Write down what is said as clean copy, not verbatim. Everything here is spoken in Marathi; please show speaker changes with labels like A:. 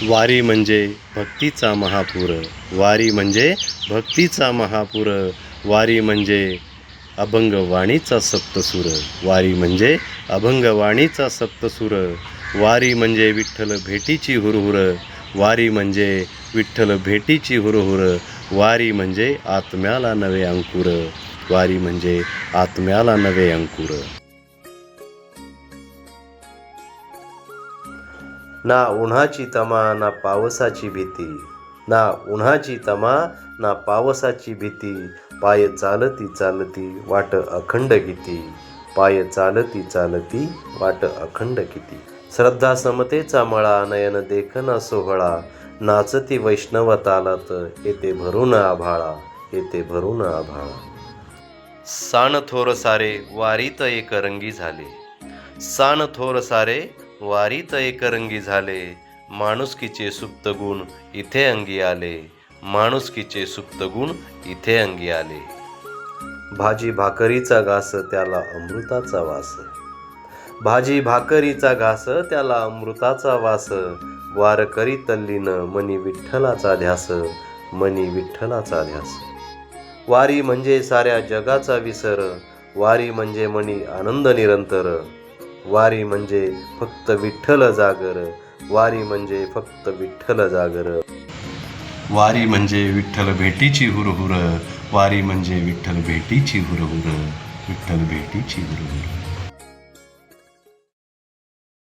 A: वारी म्हणजे भक्तीचा महापूर, वारी म्हणजे भक्तीचा महापूर, वारी म्हणजे अभंगवाणीचा सप्तसूर, वारी म्हणजे अभंगवाणीचा सप्तसूर, वारी म्हणजे विठ्ठल भेटीची हुरहुर, वारी म्हणजे विठ्ठल भेटीची हुरहुर, वारी म्हणजे आत्म्याला नवे अंकुर, वारी म्हणजे आत्म्याला नवे अंकुर. ना उन्हाची तमा ना पावसाची भीती, ना उन्हाची तमा ना पावसाची भीती, पाय चालती चालती वाट अखंड गीती, पाय चालती चालती वाट अखंड गीती. श्रद्धा समतेचा मळा नयन देखना सोहळा, नाचती वैष्णव तालात येते भरून आभाळा, येते भरून आभाळा. सान थोर सारे वारीत एकरंगी झाले, सान थोर सारे वारीत एकरंगी झाले, माणुसकीचे सुप्त गुण इथे अंगी आले, माणुसकीचे सुप्त गुण इथे अंगी आले. भाजी भाकरीचा घास त्याला अमृताचा वास, भाजी भाकरीचा घास त्याला अमृताचा वास, वारकरी तल्लीन मनी विठ्ठलाचा ध्यास, मनी विठ्ठलाचा ध्यास. वारी म्हणजे साऱ्या जगाचा विसर, वारी म्हणजे मनी आनंद निरंतर, वारी म्हणजे फक्त विठ्ठल जागर, वारी म्हणजे फक्त विठ्ठल जागर. वारी म्हणजे विठ्ठल भेटीची हुरहुर, वारी म्हणजे विठ्ठल भेटीची हुरहुर, विठ्ठल भेटीची हुरहुर.